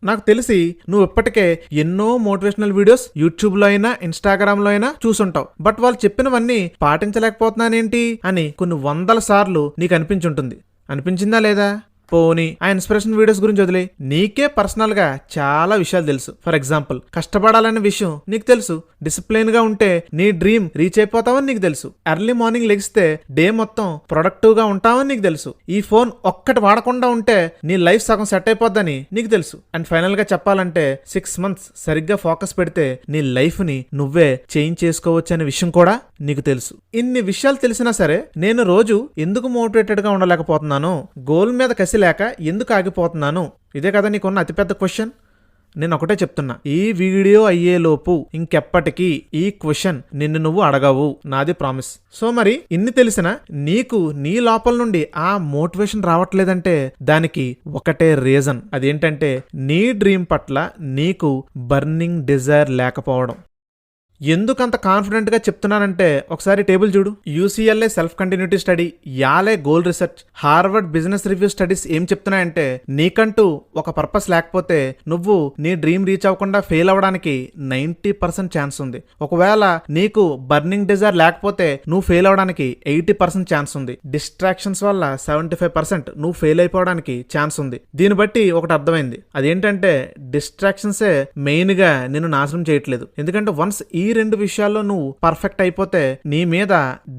నాకు తెలిసి నువ్వు ఇప్పటికే ఎన్నో మోటివేషనల్ వీడియోస్ యూట్యూబ్ లో అయినా ఇన్స్టాగ్రామ్ లో అయినా చూసుంటావు. బట్ వాళ్ళు చెప్పినవన్నీ పాటించలేకపోతున్నానేంటి అని కొన్ని వందల సార్లు నీకు అనిపించుంటుంది. అనిపించిందా లేదా? పోనీ ఆ ఇన్స్పిరేషన్ వీడియోస్ గురించి వదిలే, నీకే పర్సనల్ గా చాలా విషయాలు తెలుసు. ఫర్ ఎగ్జాంపుల్, కష్టపడాలనే విషయం నీకు తెలుసు. డిసిప్లిన్ గా ఉంటే నీ డ్రీమ్ రీచ్ అయిపోతావని నీకు తెలుసు. ఎర్లీ మార్నింగ్ లెగిస్తే డే మొత్తం ప్రొడక్టివ్ గా ఉంటావని నీకు తెలుసు. ఈ ఫోన్ ఒక్కటి వాడకుండా ఉంటే నీ లైఫ్ సగం సెట్ అయిపోద్దని నీకు తెలుసు. అండ్ ఫైనల్ గా చెప్పాలంటే 6 months సరిగ్గా ఫోకస్ పెడితే నీ లైఫ్ ని నువ్వే చేంజ్ చేసుకోవచ్చు అనే విషయం కూడా నీకు తెలుసు. ఇన్ని విషయాలు తెలిసినా సరే నేను రోజు ఎందుకు మోటివేటెడ్ గా ఉండలేకపోతున్నాను, గోల్ మీద కసి లేక ఎందుకు ఆగిపోతున్నాను? ఇదే కదా నీకున్న అతిపెద్ద క్వశ్చన్. నేను ఒకటే చెప్తున్నా, ఈ వీడియో అయ్యేలోపు ఇంకెప్పటికీ ఈ క్వశ్చన్ నిన్ను నువ్వు అడగవు, నాది ప్రామిస్. సో మరి ఇన్ని తెలిసినా నీకు నీ లోపల నుండి ఆ మోటివేషన్ రావట్లేదంటే దానికి ఒకటే రీజన్. అదేంటంటే నీ డ్రీమ్ పట్ల నీకు బర్నింగ్ డిజైర్ లేకపోవడం. ఎందుకంత కాన్ఫిడెంట్ గా చెప్తున్నానంటే ఒకసారి టేబుల్ చూడు. UCLA self continuity study, Yale goal research, Harvard business review studies ఏం చెప్తున్నాయంటే నీకంటూ ఒక పర్పస్ లేకపోతే నువ్వు నీ డ్రీమ్ రీచ్ అవ్వకుండా ఫెయిల్ అవ్వడానికి 90% ఛాన్స్ ఉంది. ఒకవేళ నీకు బర్నింగ్ డిజైర్ లేకపోతే నువ్వు ఫెయిల్ అవ్వడానికి 80% ఛాన్స్ ఉంది. డిస్ట్రాక్షన్స్ వల్ల 75% నువ్వు ఫెయిల్ అయిపోవడానికి ఛాన్స్ ఉంది. దీన్ని బట్టి ఒకటి అర్థమైంది, అదేంటంటే డిస్ట్రాక్షన్సే మెయిన్ గా నిన్ను నాశనం చేయట్లేదు. ఎందుకంటే వన్స్ ఈ 2 విషయాల్లో నువ్వు పర్ఫెక్ట్ అయిపోతే నీ మీద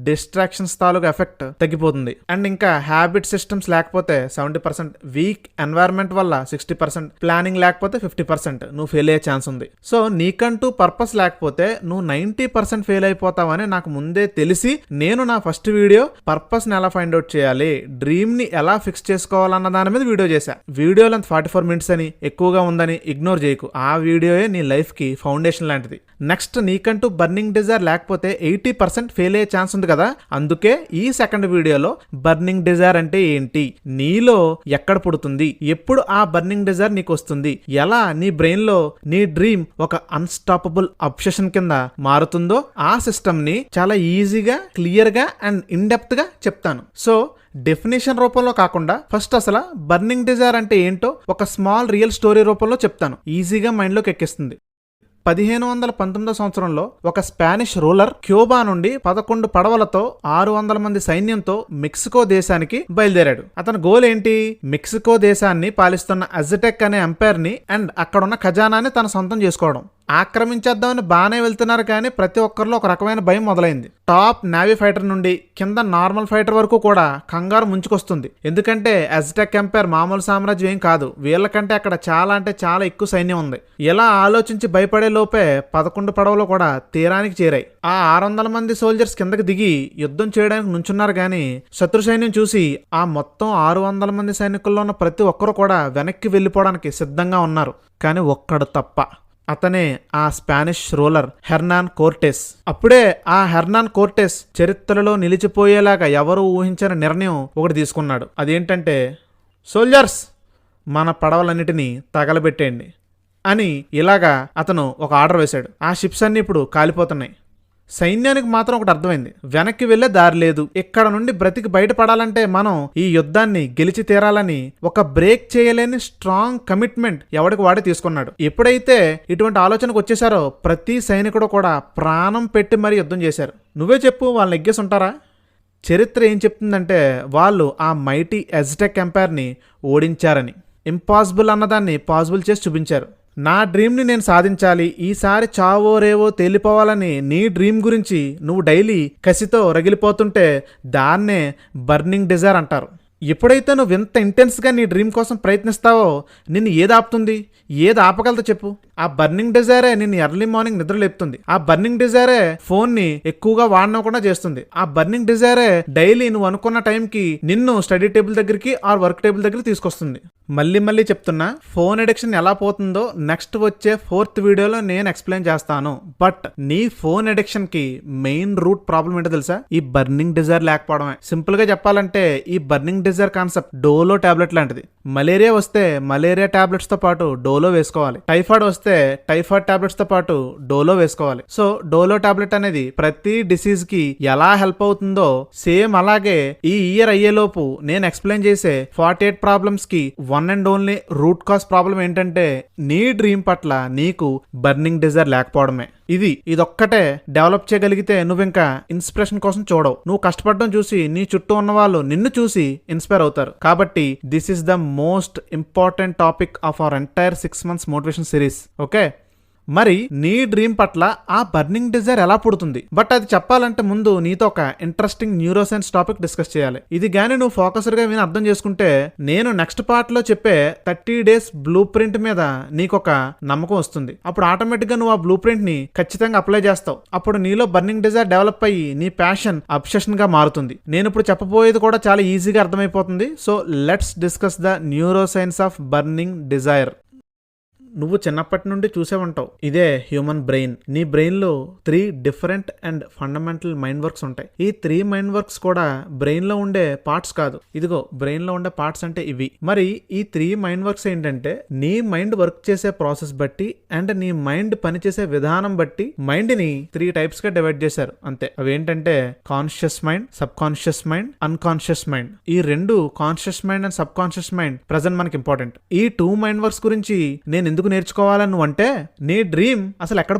డిస్ట్రాక్షన్స్ తాలూకు ఎఫెక్ట్ తగ్గిపోతుంది. అండ్ ఇంకా హ్యాబిట్ సిస్టమ్స్ లేకపోతే 70%, వీక్ ఎన్వైరన్మెంట్ వల్ల 60%, ప్లానింగ్ లేకపోతే 50% నువ్వు ఫెయిల్ అయ్యే ఛాన్స్ ఉంది. సో నీకంటూ పర్పస్ లేకపోతే నువ్వు 90% ఫెయిల్ అయిపోతావని నాకు ముందే తెలిసి నేను నా ఫస్ట్ వీడియో పర్పస్ ని ఎలా ఫైండ్ అవుట్ చేయాలి, డ్రీమ్ ని ఎలా ఫిక్స్ చేసుకోవాలన్న దాని మీద వీడియో చేశా. వీడియో లెంత్ 44 minutes అని ఎక్కువగా ఉందని ఇగ్నోర్ చేయకు. ఆ వీడియోయే నీ లైఫ్ కి ఫౌండేషన్ లాంటిది. నెక్స్ట్, నీకంటూ బర్నింగ్ డిజైర్ లేకపోతే 80% ఫెయిల్ అయ్యే ఛాన్స్ ఉంది కదా. అందుకే ఈ సెకండ్ వీడియోలో బర్నింగ్ డిజైర్ అంటే ఏంటి, నీలో ఎక్కడ పుడుతుంది, ఎప్పుడు ఆ బర్నింగ్ డిజైర్ నీకు వస్తుంది, ఎలా నీ బ్రెయిన్ లో నీ డ్రీమ్ ఒక అన్స్టాపబుల్ అబ్సెషన్ కింద మారుతుందో ఆ సిస్టమ్ ని చాలా ఈజీగా, క్లియర్ గా అండ్ ఇన్ డెప్త్ గా చెప్తాను. సో డెఫినేషన్ రూపంలో కాకుండా ఫస్ట్ అసలు బర్నింగ్ డిజైర్ అంటే ఏంటో ఒక స్మాల్ రియల్ స్టోరీ రూపంలో చెప్తాను. ఈజీగా మైండ్లోకి ఎక్కిస్తుంది. 1519 సంవత్సరంలో ఒక స్పానిష్ రూలర్ క్యూబా నుండి 11 పడవలతో 600 మంది సైన్యంతో మెక్సికో దేశానికి బయలుదేరాడు. అతని గోల్ ఏంటి? మెక్సికో దేశాన్ని పాలిస్తున్న అజ్టెక్ అనే ఎంపైర్ ని అండ్ అక్కడున్న ఖజానాని తన సొంతం చేసుకోవడం. ఆక్రమించేద్దామని బాగానే వెళ్తున్నారు కానీ ప్రతి ఒక్కరిలో ఒక రకమైన భయం మొదలైంది. టాప్ నేవీ ఫైటర్ నుండి కింద నార్మల్ ఫైటర్ వరకు కూడా కంగారు ముంచుకొస్తుంది. ఎందుకంటే అజ్టెక్ ఎంపైర్ మామూలు సామ్రాజ్యం ఏం కాదు, వీళ్ళకంటే అక్కడ చాలా అంటే చాలా ఎక్కువ సైన్యం ఉంది. ఇలా ఆలోచించి భయపడే లోపే 11 పడవలు కూడా తీరానికి చేరాయి. ఆ 600 మంది సోల్జర్స్ కిందకి దిగి యుద్ధం చేయడానికి నుంచున్నారు కానీ శత్రు సైన్యం చూసి ఆ మొత్తం 600 మంది సైనికుల్లో ఉన్న ప్రతి ఒక్కరు కూడా వెనక్కి వెళ్ళిపోవడానికి సిద్ధంగా ఉన్నారు. కానీ ఒక్కడు తప్ప. అతనే ఆ స్పానిష్ రూలర్ హెర్నాన్ కోర్టెస్. అప్పుడే ఆ హెర్నాన్ కోర్టెస్ చరిత్రలో నిలిచిపోయేలాగా ఎవరు ఊహించని నిర్ణయం ఒకటి తీసుకున్నాడు. అదేంటంటే, సోల్జర్స్ మన పడవలన్నిటినీ తగలబెట్టేయండి అని ఇలాగా అతను ఒక ఆర్డర్ వేశాడు. ఆ షిప్స్ అన్ని ఇప్పుడు కాలిపోతున్నాయి. సైన్యానికి మాత్రం ఒకటి అర్థమైంది, వెనక్కి వెళ్లే దారి లేదు. ఇక్కడ నుండి బ్రతికి బయటపడాలంటే మనం ఈ యుద్ధాన్ని గెలిచి తీరాలని ఒక బ్రేక్ చేయలేని స్ట్రాంగ్ కమిట్మెంట్ ఎవడికి వాడే తీసుకున్నాడు. ఎప్పుడైతే ఇటువంటి ఆలోచనకు వచ్చేసారో ప్రతి సైనికుడు కూడా ప్రాణం పెట్టి మరీ యుద్ధం చేశారు. నువ్వే చెప్పు, వాళ్ళు నెగ్గేసి ఉంటారా? చరిత్ర ఏం చెప్తుందంటే వాళ్ళు ఆ మైటీ అజ్టెక్ ఎంపైర్ని ఓడించారని, ఇంపాసిబుల్ అన్నదాన్ని పాసిబుల్ చేసి చూపించారు. నా డ్రీమ్ని నేను సాధించాలి, ఈసారి చావో రేవో తేలిపోవాలని నీ డ్రీమ్ గురించి నువ్వు డైలీ కసితో రగిలిపోతుంటే దాన్నే బర్నింగ్ డిజైర్ అంటారు. ఎప్పుడైతే నువ్వు ఇంత ఇంటెన్స్గా నీ డ్రీమ్ కోసం ప్రయత్నిస్తావో నిన్ను ఏది ఆపుతుంది? ఏది ఆపగలతో చెప్పు? ఆ బర్నింగ్ డిజైరే నిన్ను ఎర్లీ మార్నింగ్ నిద్ర లేపుతుంది. ఆ బర్నింగ్ డిజైరే ఫోన్ ని ఎక్కువగా వాడనకుండా చేస్తుంది. ఆ బర్నింగ్ డిజైరే డైలీ నువ్వు అనుకున్న టైంకి నిన్ను స్టడీ టేబుల్ దగ్గరికి ఆర్ వర్క్ టేబుల్ దగ్గరికి తీసుకొస్తుంది. మళ్ళీ చెప్తున్నా, ఫోన్ అడిక్షన్ ఎలా పోతుందో నెక్స్ట్ వచ్చే 4th వీడియోలో నేను ఎక్స్ప్లెయిన్ చేస్తాను. బట్ నీ ఫోన్ అడిక్షన్ కి మెయిన్ రూట్ ప్రాబ్లం ఏంటో తెలుసా? ఈ బర్నింగ్ డిజైర్ లేకపోవడమే. సింపుల్ గా చెప్పాలంటే ఈ burning desire concept Dolo tablet లాంటిది. మలేరియా వస్తే మలేరియా టాబ్లెట్స్ తో పాటు డోలో వేసుకోవాలి. టైఫాయిడ్ వస్తే టైఫాయిడ్ టాబ్లెట్స్ తో పాటు డోలో వేసుకోవాలి. సో డోలో టాబ్లెట్ అనేది ప్రతి డిసీజ్ కి ఎలా హెల్ప్ అవుతుందో సేమ్ అలాగే ఈ ఇయర్ అయ్యేలోపు నేను ఎక్స్ప్లెయిన్ చేసే 48 ప్రాబ్లమ్స్ కి one and only root cause problem ఏంటంటే నీ డ్రీమ్ పట్ల నీకు బర్నింగ్ డిజైర్ లేకపోవడమే. ఇదొక్కటే డెవలప్ చేయగలిగితే నువ్వు ఇంకా ఇన్స్పిరేషన్ కోసం చూడవు. నువ్వు కష్టపడడం చూసి నీ చుట్టూ ఉన్న వాళ్ళు నిన్ను చూసి ఇన్స్పైర్ అవుతారు. కాబట్టి this is the most important topic of our entire 6 months motivation series. Okay, మరి నీ డ్రీమ్ పట్ల ఆ బర్నింగ్ డిజైర్ ఎలా పుడుతుంది? బట్ అది చెప్పాలంటే ముందు నీతో ఒక interesting neuro science topic discuss చేయాలి. ఇది గానీ నువ్వు ఫోకస్డ్ గా విని అర్థం చేసుకుంటే నేను నెక్స్ట్ పార్ట్ లో చెప్పే 30 days బ్లూ ప్రింట్ మీద నీకొక నమ్మకం వస్తుంది. అప్పుడు ఆటోమేటిక్ గా నువ్వు ఆ బ్లూ ప్రింట్ ని ఖచ్చితంగా అప్లై చేస్తావు. అప్పుడు నీలో బర్నింగ్ డిజైర్ డెవలప్ అయ్యి నీ ప్యాషన్ అబ్సెషన్ గా మారుతుంది. నేను ఇప్పుడు చెప్పబోయేది కూడా చాలా ఈజీగా అర్థమైపోతుంది. So let's discuss the neuro science of burning desire. నువ్వు చిన్నప్పటి నుండి చూసే ఉంటావు, ఇదే హ్యూమన్ బ్రెయిన్. నీ బ్రెయిన్ లో 3 different and fundamental mind works ఉంటాయి. ఈ 3 మైండ్ వర్క్స్ కూడా బ్రెయిన్ లో ఉండే పార్ట్స్ కాదు. ఇదిగో బ్రెయిన్ లో ఉండే పార్ట్స్ అంటే ఇవి. మరి ఈ 3 మైండ్ వర్క్స్ ఏంటంటే నీ మైండ్ వర్క్ చేసే ప్రాసెస్ బట్టి అండ్ నీ మైండ్ పనిచేసే విధానం బట్టి మైండ్ ని 3 types గా డివైడ్ చేశారు అంతే. అవి ఏంటంటే conscious mind, sub conscious mind, unconscious mind. ఈ 2 conscious mind and subconscious mind present మనకి ఇంపార్టెంట్. ఈ 2 మైండ్ వర్క్స్ గురించి నేను ఎందుకు నేర్చుకోవాలని నువ్వు అంటే, నీ డ్రీమ్ అసలు ఎక్కడ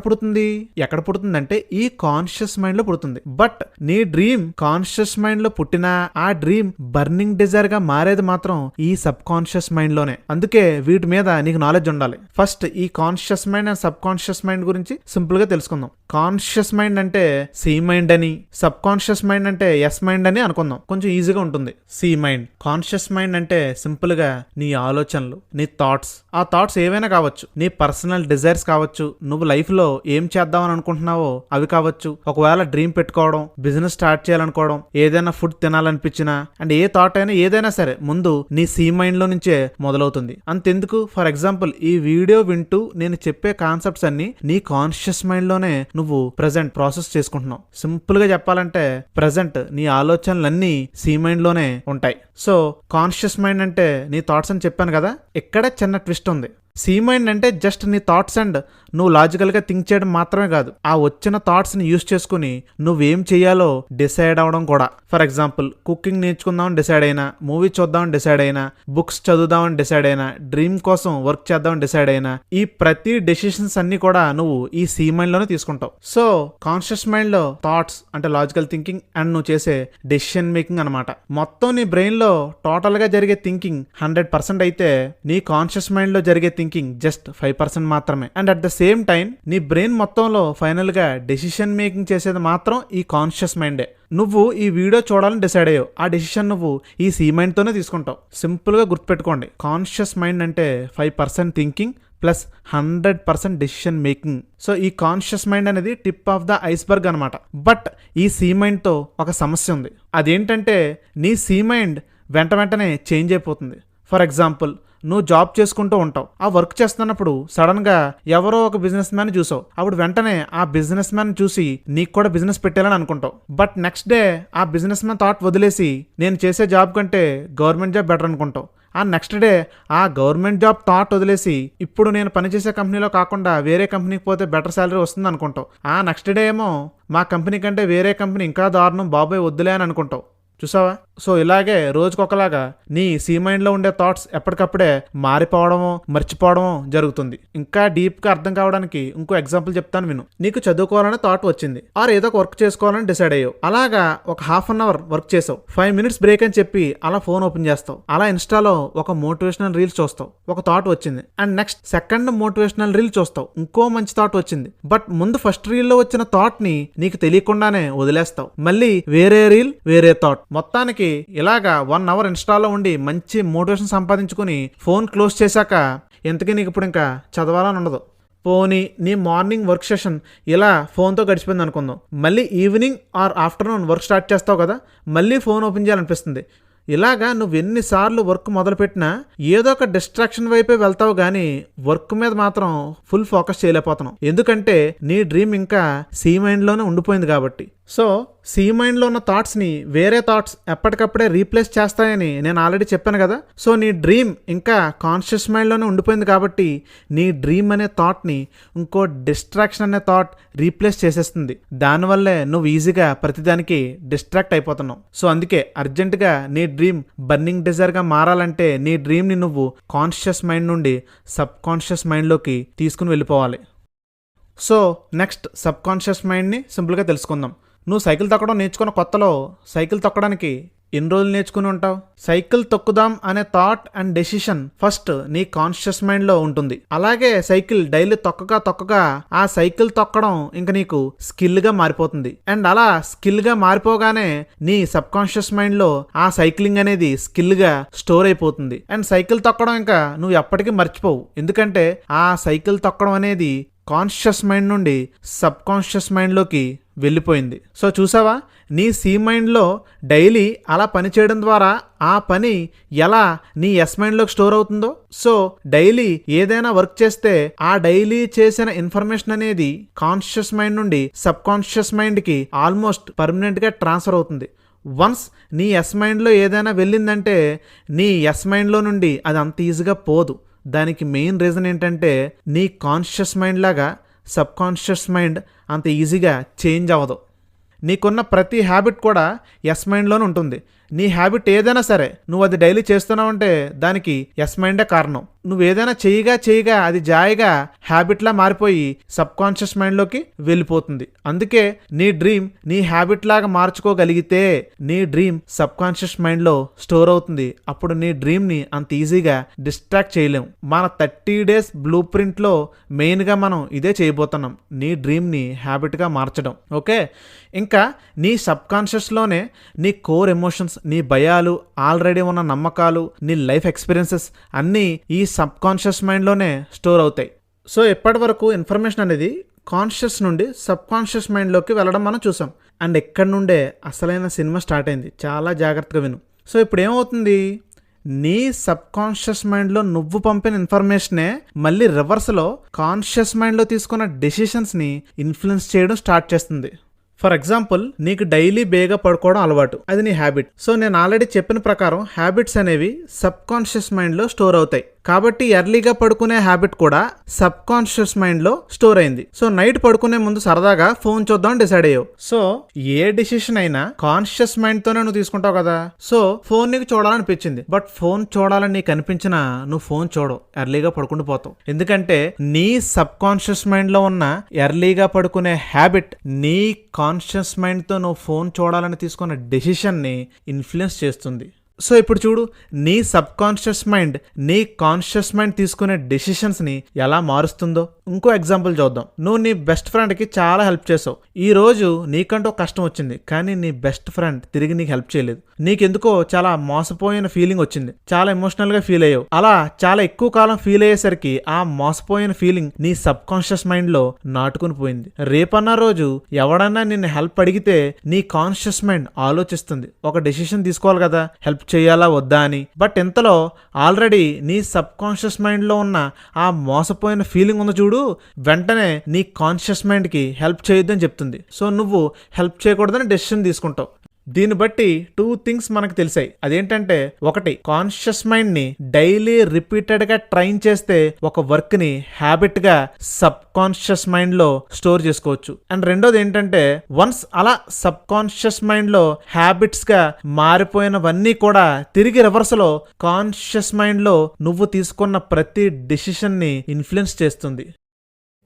పుడుతుందంటే ఈ కాన్షియస్ మైండ్ లో పుడుతుంది. బట్ నీ డ్రీమ్ కాన్షియస్ మైండ్ లో పుట్టినా ఆ డ్రీమ్ బర్నింగ్ డిజైర్ గా మారేది మాత్రం ఈ సబ్ కాన్షియస్ మైండ్ లోనే. అందుకే వీటి మీద నీకు నాలెడ్జ్ ఉండాలి. ఫస్ట్ ఈ conscious mind and subconscious mind గురించి సింపుల్ గా తెలుసుకుందాం. కాన్షియస్ మైండ్ అంటే సి మైండ్ అని, సబ్ కాన్షియస్ మైండ్ అంటే ఎస్ మైండ్ అని అనుకుందాం, కొంచెం ఈజీగా ఉంటుంది. C mind. కాన్షియస్ మైండ్ అంటే సింపుల్ గా నీ ఆలోచనలు, నీ థాట్స్. ఆ థాట్స్ ఏవైనా కావచ్చు, నీ పర్సనల్ డిజైర్స్ కావచ్చు, నువ్వు లైఫ్ లో ఏం చేద్దామని అనుకుంటున్నావో అవి కావచ్చు. ఒకవేళ డ్రీమ్ పెట్టుకోవడం, బిజినెస్ స్టార్ట్ చేయాలనుకోవడం, ఏదైనా ఫుడ్ తినాలనిపించినా అండ్ ఏ థాట్ అయినా ఏదైనా సరే ముందు నీ సి మైండ్ లో నుంచే మొదలవుతుంది. అంతెందుకు, ఫర్ ఎగ్జాంపుల్ ఈ వీడియో వింటూ నేను చెప్పే కాన్సెప్ట్స్ అన్ని నీ కాన్షియస్ మైండ్ లోనే నువ్వు ప్రెజెంట్ ప్రాసెస్ చేసుకుంటున్నావు. సింపుల్ గా చెప్పాలంటే ప్రెజెంట్ నీ ఆలోచనలన్నీ సి మైండ్ లోనే ఉంటాయి. సో కాన్షియస్ మైండ్ అంటే నీ థాట్స్ అని చెప్పాను కదా, ఇక్కడే చిన్న ట్విస్ట్ ఉంది. సి మైండ్ అంటే జస్ట్ నీ థాట్స్ అండ్ నువ్వు లాజికల్ గా థింక్ చేయడం మాత్రమే కాదు, ఆ వచ్చిన థాట్స్ ని యూస్ చేసుకుని నువ్వేం చేయాలో డిసైడ్ అవడం కూడా. ఫర్ ఎగ్జాంపుల్ కుకింగ్ నేర్చుకుందామని డిసైడ్ అయినా, మూవీ చూద్దామని డిసైడ్ అయినా, బుక్స్ చదువుదామని డిసైడ్ అయినా, డ్రీమ్ కోసం వర్క్ చేద్దామని డిసైడ్ అయినా, ఈ ప్రతి డెసిషన్స్ అన్ని కూడా నువ్వు ఈ సి మైండ్ లోనే తీసుకుంటావు. సో కాన్షియస్ మైండ్ లో థాట్స్ అంటే లాజికల్ థింకింగ్ అండ్ నువ్వు చేసే డెసిషన్ మేకింగ్ అనమాట. మొత్తం నీ బ్రెయిన్ లో టోటల్ గా జరిగే థింకింగ్ 100% అయితే నీ కాన్షియస్ మైండ్ లో జరిగే థింకింగ్ జస్ట్ 5% మాత్రమే. And at the same time నీ బ్రెయిన్ మొత్తంలో ఫైనల్ గా డెసిషన్ మేకింగ్ చేసేది మాత్రం ఈ కాన్షియస్ మైండే. నువ్వు ఈ వీడియో చూడాలని డిసైడ్ అయ్యావు, ఆ డెసిషన్ నువ్వు ఈ సి మైండ్ తోనే తీసుకుంటావు. సింపుల్ గా గుర్తుపెట్టుకోండి, కాన్షియస్ మైండ్ అంటే 5% thinking plus 100% decision making. So ఈ కాన్షియస్ మైండ్ అనేది టిప్ ఆఫ్ ద ఐస్బర్గ్ అనమాట. బట్ ఈ సి మైండ్ తో ఒక సమస్య ఉంది. అదేంటంటే నీ సి మైండ్ వెంటనే చేంజ్ అయిపోతుంది. ఫర్ ఎగ్జాంపుల్ నువ్వు జాబ్ చేసుకుంటూ ఉంటావు, ఆ వర్క్ చేస్తున్నప్పుడు సడన్ గా ఎవరో ఒక బిజినెస్ మ్యాన్ చూసావు, అప్పుడు వెంటనే ఆ బిజినెస్ మ్యాన్ చూసి నీకు కూడా బిజినెస్ పెట్టాలని అనుకుంటావు. బట్ నెక్స్ట్ డే ఆ బిజినెస్ మ్యాన్ థాట్ వదిలేసి నేను చేసే జాబ్ కంటే గవర్నమెంట్ జాబ్ బెటర్ అనుకుంటావు. ఆ నెక్స్ట్ డే ఆ గవర్నమెంట్ జాబ్ థాట్ వదిలేసి ఇప్పుడు నేను పనిచేసే కంపెనీలో కాకుండా వేరే కంపెనీకి పోతే బెటర్ శాలరీ వస్తుంది అనుకుంటావు. ఆ నెక్స్ట్ డే ఏమో మా కంపెనీ కంటే వేరే కంపెనీ ఇంకా దారుణం, బాబాయ్ వద్దులే అని అనుకుంటావు. చూసావా? సో ఇలాగే రోజుకొకలాగా నీ సి మైండ్ లో ఉండే థాట్స్ ఎప్పటికప్పుడే మారిపోవడమో మర్చిపోవడమో జరుగుతుంది. ఇంకా డీప్ గా అర్థం కావడానికి ఇంకో ఎగ్జాంపుల్ చెప్తాను విను. నీకు చదువుకోవాలనే థాట్ వచ్చింది, ఆర్ ఏదో ఒక వర్క్ చేసుకోవాలని డిసైడ్ అయ్యావు. అలాగా ఒక ½ an hour వర్క్ చేసావు, 5 minutes బ్రేక్ అని చెప్పి అలా ఫోన్ ఓపెన్ చేస్తావు. అలా ఇన్స్టాలో ఒక మోటివేషనల్ రీల్ చూస్తావు, ఒక థాట్ వచ్చింది. And next second motivational reel చూస్తావు, ఇంకో మంచి థాట్ వచ్చింది. బట్ ముందు ఫస్ట్ రీల్ లో వచ్చిన థాట్ ని నీకు తెలియకుండానే వదిలేస్తావు. మళ్ళీ వేరే రీల్, వేరే థాట్. మొత్తానికి ఇలాగా 1 hour ఇన్స్టాలో ఉండి మంచి మోటివేషన్ సంపాదించుకుని ఫోన్ క్లోజ్ చేశాక ఎంతకీ నీకు ఇప్పుడు ఇంకా చదవాలని ఉండదు. పోనీ నీ మార్నింగ్ వర్క్ సెషన్ ఇలా ఫోన్తో గడిచిపోయింది అనుకుందాం, మళ్ళీ evening or afternoon work start చేస్తావు కదా, మళ్ళీ ఫోన్ ఓపెన్ చేయాలనిపిస్తుంది. ఇలాగా నువ్వు ఎన్నిసార్లు వర్క్ మొదలుపెట్టినా ఏదో ఒక డిస్ట్రాక్షన్ వైపే వెళ్తావు కానీ వర్క్ మీద మాత్రం ఫుల్ ఫోకస్ చేయలేకపోతున్నావు. ఎందుకంటే నీ డ్రీమ్ ఇంకా సి మైండ్ లోనే ఉండిపోయింది కాబట్టి. సో సి మైండ్లో ఉన్న థాట్స్ని వేరే థాట్స్ ఎప్పటికప్పుడే రీప్లేస్ చేస్తాయని నేను ఆల్రెడీ చెప్పాను కదా. సో నీ డ్రీమ్ ఇంకా కాన్షియస్ మైండ్లోనే ఉండిపోయింది కాబట్టి నీ డ్రీమ్ అనే థాట్ని ఇంకో డిస్ట్రాక్షన్ అనే థాట్ రీప్లేస్ చేసేస్తుంది. దానివల్లే నువ్వు ఈజీగా ప్రతిదానికి డిస్ట్రాక్ట్ అయిపోతున్నావు. సో అందుకే అర్జెంటుగా నీ డ్రీమ్ బర్నింగ్ డిజైర్గా మారాలంటే నీ డ్రీమ్ని నువ్వు కాన్షియస్ మైండ్ నుండి సబ్ కాన్షియస్ మైండ్లోకి తీసుకుని వెళ్ళిపోవాలి. సో నెక్స్ట్ సబ్ కాన్షియస్ మైండ్ని సింపుల్గా తెలుసుకుందాం. నువ్వు సైకిల్ తొక్కడం నేర్చుకున్న కొత్తలో సైకిల్ తొక్కడానికి ఎన్ని రోజులు నేర్చుకుని ఉంటావు? సైకిల్ తొక్కుదాం అనే థాట్ అండ్ డెసిషన్ ఫస్ట్ నీ కాన్షియస్ మైండ్లో ఉంటుంది. అలాగే సైకిల్ డైలీ తొక్కగా ఆ సైకిల్ తొక్కడం ఇంకా నీకు స్కిల్గా మారిపోతుంది. అండ్ అలా స్కిల్గా మారిపోగానే నీ సబ్ కాన్షియస్ మైండ్లో ఆ సైక్లింగ్ అనేది స్కిల్గా స్టోర్ అయిపోతుంది. అండ్ సైకిల్ తొక్కడం ఇంకా నువ్వు ఎప్పటికీ మర్చిపోవు. ఎందుకంటే ఆ సైకిల్ తొక్కడం అనేది కాన్షియస్ మైండ్ నుండి సబ్ కాన్షియస్ మైండ్లోకి వెళ్ళిపోయింది. సో చూసావా, నీ సి మైండ్లో డైలీ అలా పని చేయడం ద్వారా ఆ పని ఎలా నీ ఎస్ మైండ్లోకి స్టోర్ అవుతుందో. సో డైలీ ఏదైనా వర్క్ చేస్తే ఆ డైలీ చేసిన ఇన్ఫర్మేషన్ అనేది కాన్షియస్ మైండ్ నుండి సబ్ కాన్షియస్ మైండ్కి ఆల్మోస్ట్ పర్మనెంట్గా ట్రాన్స్ఫర్ అవుతుంది. వన్స్ నీ ఎస్ మైండ్లో ఏదైనా వెళ్ళిందంటే నీ ఎస్ మైండ్లో నుండి అది అంత ఈజీగా పోదు. దానికి మెయిన్ రీజన్ ఏంటంటే నీ కాన్షియస్ మైండ్ లాగా సబ్ కాన్షియస్ మైండ్ అంత ఈజీగా చేంజ్ అవ్వదు. నీకున్న ప్రతి హ్యాబిట్ కూడా ఎస్ మైండ్లోనే ఉంటుంది. నీ హ్యాబిట్ ఏదైనా సరే నువ్వు అది డైలీ చేస్తున్నావు అంటే దానికి ఎస్ మైండే కారణం. నువ్వు ఏదైనా చేయగా అది జాయిగా హ్యాబిట్లా మారిపోయి సబ్ కాన్షియస్ మైండ్లోకి వెళ్ళిపోతుంది. అందుకే నీ డ్రీమ్ నీ హ్యాబిట్ లాగా మార్చుకోగలిగితే నీ డ్రీమ్ సబ్ కాన్షియస్ మైండ్లో స్టోర్ అవుతుంది. అప్పుడు నీ డ్రీమ్ని అంత ఈజీగా డిస్ట్రాక్ట్ చేయలేము. మన 30 days బ్లూ ప్రింట్లో మెయిన్గా మనం ఇదే చేయబోతున్నాం, నీ డ్రీమ్ని హ్యాబిట్గా మార్చడం. ఓకే, ఇంకా నీ సబ్ కాన్షియస్లోనే నీ కోర్ ఎమోషన్స్, నీ భయాలు, ఆల్రెడీ ఉన్న నమ్మకాలు, నీ లైఫ్ ఎక్స్పీరియన్సెస్ అన్నీ ఈ సబ్ కాన్షియస్ మైండ్లోనే స్టోర్ అవుతాయి. సో ఇప్పటి వరకు ఇన్ఫర్మేషన్ అనేది కాన్షియస్ నుండి సబ్ కాన్షియస్ మైండ్లోకి వెళ్ళడం మనం చూసాం. అండ్ ఎక్కడి నుండే అసలైన సినిమా స్టార్ట్ అయింది. చాలా జాగ్రత్తగా విను. సో ఇప్పుడు ఏమవుతుంది, నీ సబ్ కాన్షియస్ మైండ్లో నువ్వు పంపిన ఇన్ఫర్మేషనే మళ్ళీ రివర్స్లో కాన్షియస్ మైండ్లో తీసుకున్న డెసిషన్స్ని ఇన్ఫ్లుయెన్స్ చేయడం స్టార్ట్ చేస్తుంది. ఫర్ ఎగ్జాంపుల్, నీకు డైలీ బేగా పడుకోవడం అలవాటు, అది నీ హ్యాబిట్. సో నేను ఆల్రెడీ చెప్పిన ప్రకారం హ్యాబిట్స్ అనేవి సబ్ కాన్షియస్ మైండ్లో స్టోర్ అవుతాయి. కాబట్టి ఎర్లీగా పడుకునే హ్యాబిట్ కూడా సబ్ కాన్షియస్ మైండ్లో స్టోర్ అయింది. సో నైట్ పడుకునే ముందు సరదాగా ఫోన్ చూద్దాం డిసైడ్ అయ్యావు. సో ఏ డెసిషన్ అయినా కాన్షియస్ మైండ్తోనే నువ్వు తీసుకుంటావు కదా. సో ఫోన్ నీకు చూడాలనిపించింది, బట్ ఫోన్ చూడాలని నీకు అనిపించినా నువ్వు ఫోన్ చూడవు, ఎర్లీగా పడుకుంటూ పోతావు. ఎందుకంటే నీ సబ్ కాన్షియస్ మైండ్లో ఉన్న ఎర్లీగా పడుకునే హ్యాబిట్ నీ కాన్షియస్ మైండ్తో నువ్వు ఫోన్ చూడాలని తీసుకున్న డెసిషన్ని ఇన్ఫ్లుయెన్స్ చేస్తుంది. సో ఇప్పుడు చూడు, నీ సబ్ కాన్షియస్ మైండ్ నీ కాన్షియస్ మైండ్ తీసుకునే డెసిషన్స్ని ఎలా మారుస్తుందో. ఇంకో ఎగ్జాంపుల్ చూద్దాం. నువ్వు నీ బెస్ట్ ఫ్రెండ్కి చాలా హెల్ప్ చేసావు. ఈ రోజు నీకంటూ కష్టం వచ్చింది, కానీ నీ బెస్ట్ ఫ్రెండ్ తిరిగి నీకు హెల్ప్ చేయలేదు. నీకెందుకో చాలా మోసపోయిన ఫీలింగ్ వచ్చింది, చాలా ఎమోషనల్గా ఫీల్ అయ్యావు. అలా చాలా ఎక్కువ కాలం ఫీల్ అయ్యేసరికి ఆ మోసపోయిన ఫీలింగ్ నీ సబ్ కాన్షియస్ మైండ్లో నాటుకుని పోయింది. రేపన్న రోజు ఎవడన్నా నిన్ను హెల్ప్ అడిగితే నీ కాన్షియస్ మైండ్ ఆలోచిస్తుంది, ఒక డెసిషన్ తీసుకోవాలి కదా, హెల్ప్ చేయాలా వద్దా అని. బట్ ఇంతలో ఆల్రెడీ నీ సబ్ కాన్షియస్ మైండ్లో ఉన్న ఆ మోసపోయిన ఫీలింగ్ ఉంది చూడు, వెంటనే నీ కాన్షియస్ మైండ్కి హెల్ప్ చేయొద్దని చెప్తుంది. సో నువ్వు హెల్ప్ చేయకూడదని డెసిషన్ తీసుకుంటావు. దీన్ని బట్టి 2 things మనకు తెలిసాయి. అదేంటంటే, ఒకటి, కాన్షియస్ మైండ్ ని డైలీ రిపీటెడ్ గా ట్రైన్ చేస్తే ఒక వర్క్ ని హ్యాబిట్ గా సబ్ కాన్షియస్ మైండ్ లో స్టోర్ చేసుకోవచ్చు. అండ్ రెండోది ఏంటంటే, వన్స్ అలా సబ్ కాన్షియస్ మైండ్ లో హ్యాబిట్స్ గా మారిపోయినవన్నీ కూడా తిరిగి రివర్స్ లో కాన్షియస్ మైండ్ లో నువ్వు తీసుకున్న ప్రతి డెసిషన్ ని ఇన్ఫ్లుయెన్స్ చేస్తుంది.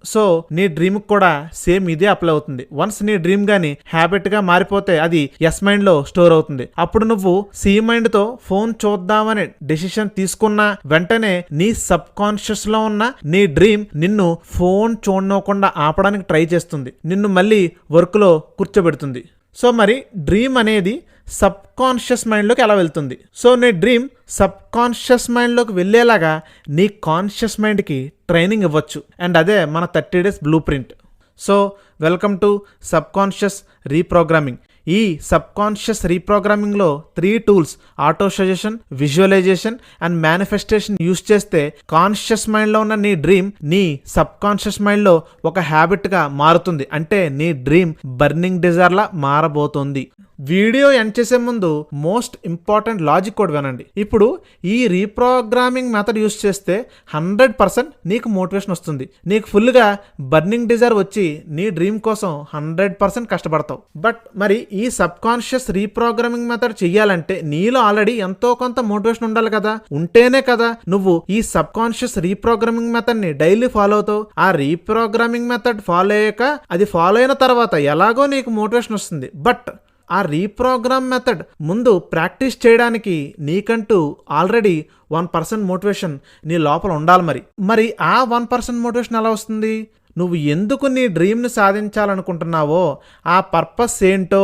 సో నీ డ్రీమ్ కూడా సేమ్ ఇదే అప్లై అవుతుంది. వన్స్ నీ డ్రీమ్ గానీ హ్యాబిట్ గా మారిపోతే అది ఎస్ మైండ్ లో స్టోర్ అవుతుంది. అప్పుడు నువ్వు సి మైండ్ తో ఫోన్ చూద్దామనే డెసిషన్ తీసుకున్న వెంటనే నీ సబ్ కాన్షియస్ లో ఉన్న నీ డ్రీమ్ నిన్ను ఫోన్ చూడకుండా ఆపడానికి ట్రై చేస్తుంది, నిన్ను మళ్ళీ వర్క్ లో కూర్చోబెడుతుంది. సో మరి డ్రీమ్ అనేది సబ్ కాన్షియస్ మైండ్లోకి ఎలా వెళ్తుంది? సో నీ డ్రీమ్ సబ్ కాన్షియస్ మైండ్లోకి వెళ్ళేలాగా నీ కాన్షియస్ మైండ్కి ట్రైనింగ్ ఇవ్వచ్చు. అండ్ అదే మన 30 days blueprint. So welcome to subconscious reprogramming. ఈ సబ్ కాన్షియస్ రీప్రోగ్రామింగ్లో 3 tools auto suggestion, visualisation and manifestation use చేస్తే కాన్షియస్ మైండ్లో ఉన్న నీ డ్రీమ్ నీ సబ్ కాన్షియస్ మైండ్లో ఒక హ్యాబిట్గా మారుతుంది. అంటే నీ డ్రీమ్ బర్నింగ్ డిజైర్లా మారబోతుంది. వీడియో ఎండ్ చేసే ముందు మోస్ట్ ఇంపార్టెంట్ లాజిక్ కూడా వినండి. ఇప్పుడు ఈ రీప్రోగ్రామింగ్ మెథడ్ యూస్ చేస్తే 100% నీకు మోటివేషన్ వస్తుంది. నీకు ఫుల్గా బర్నింగ్ డిజైర్ వచ్చి నీ డ్రీమ్ కోసం 100% కష్టపడతావు. బట్ మరి ఈ సబ్ కాన్షియస్ రీప్రోగ్రామింగ్ మెథడ్ చెయ్యాలంటే నీలో ఆల్రెడీ ఎంతో కొంత మోటివేషన్ ఉండాలి కదా. ఉంటేనే కదా నువ్వు ఈ సబ్ కాన్షియస్ రీప్రోగ్రామింగ్ మెథడ్ ని డైలీ ఫాలో అవుతావు. ఆ రీప్రోగ్రామింగ్ మెథడ్ ఫాలో అయ్యాక అది ఫాలో అయిన తర్వాత ఎలాగో నీకు మోటివేషన్ వస్తుంది. బట్ ఆ రీప్రోగ్రామ్ మెథడ్ ముందు ప్రాక్టీస్ చేయడానికి నీకంటూ ఆల్రెడీ 1% మోటివేషన్ నీ లోపల ఉండాలి. మరి ఆ 1% మోటివేషన్ ఎలా వస్తుంది? నువ్వు ఎందుకు నీ డ్రీమ్ని సాధించాలనుకుంటున్నావో ఆ పర్పస్ ఏంటో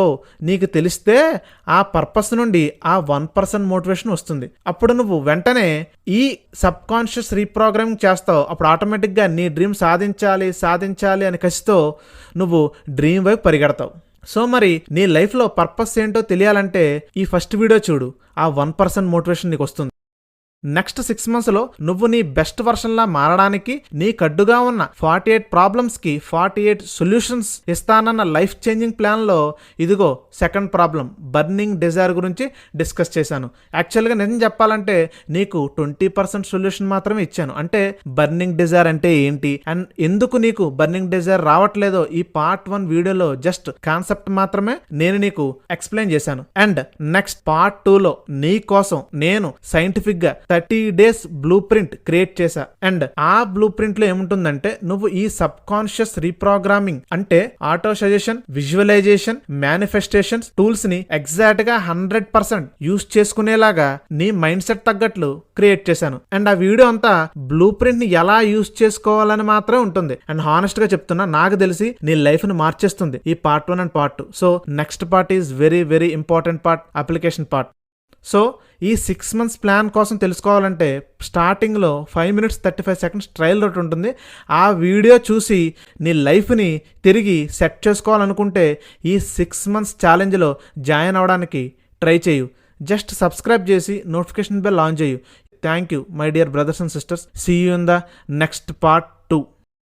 నీకు తెలిస్తే ఆ పర్పస్ నుండి ఆ 1% మోటివేషన్ వస్తుంది. అప్పుడు నువ్వు వెంటనే ఈ సబ్ కాన్షియస్ రీప్రోగ్రామింగ్ చేస్తావు. అప్పుడు ఆటోమేటిక్గా నీ డ్రీమ్ సాధించాలి అని కసితో నువ్వు డ్రీమ్ వైపు పరిగెడతావు. సో మరి నీ లైఫ్లో పర్పస్ ఏంటో తెలియాలంటే ఈ ఫస్ట్ వీడియో చూడు. ఆ 1% మోటివేషన్ నీకు వస్తుంది. నెక్స్ట్ 6 monthsలో నువ్వు నీ బెస్ట్ వర్షన్లా మారడానికి నీకు అడ్డుగా ఉన్న 48 ప్రాబ్లమ్స్కి 48 సొల్యూషన్స్ ఇస్తానన్న లైఫ్ చేంజింగ్ ప్లాన్లో ఇదిగో సెకండ్ ప్రాబ్లం బర్నింగ్ డిజైర్ గురించి డిస్కస్ చేశాను. యాక్చువల్గా నిజం చెప్పాలంటే నీకు 20% సొల్యూషన్ మాత్రమే ఇచ్చాను. అంటే బర్నింగ్ డిజైర్ అంటే ఏంటి అండ్ ఎందుకు నీకు బర్నింగ్ డిజైర్ రావట్లేదో ఈ పార్ట్ 1 వీడియోలో జస్ట్ కాన్సెప్ట్ మాత్రమే నేను నీకు ఎక్స్ప్లెయిన్ చేశాను. అండ్ నెక్స్ట్ పార్ట్ 2లో నీ కోసం నేను సైంటిఫిక్గా 30 days బ్లూ ప్రింట్ క్రియేట్ చేశా. అండ్ ఆ బ్లూ ప్రింట్ లో ఏముంటుందంటే నువ్వు ఈ సబ్ కాన్షియస్ రీప్రోగ్రామింగ్ అంటే auto suggestion, visualisation, manifestations tools ని ఎగ్జాక్ట్ గా 100% యూస్ చేసుకునేలాగా నీ మైండ్ సెట్ తగ్గట్లు క్రియేట్ చేశాను. అండ్ ఆ వీడియో అంతా బ్లూ ప్రింట్ ని ఎలా యూస్ చేసుకోవాలని మాత్రమే ఉంటుంది. అండ్ హానెస్ట్ గా చెప్తున్నా, నాకు తెలిసి నీ లైఫ్ ని మార్చేస్తుంది ఈ part 1 and part 2. So next part is very very important part, application part. So ఈ 6 months ప్లాన్ కోసం తెలుసుకోవాలంటే స్టార్టింగ్లో 5 minutes 35 seconds ట్రయల్ రూట్ ఉంటుంది. ఆ వీడియో చూసి నీ లైఫ్ని తిరిగి సెట్ చేసుకోవాలనుకుంటే ఈ 6 months ఛాలెంజ్లో జాయిన్ అవ్వడానికి ట్రై చేయు. జస్ట్ సబ్స్క్రైబ్ చేసి నోటిఫికేషన్ బెల్ ఆన్ చేయు. Thank you my dear brothers and sisters. See you in the next part.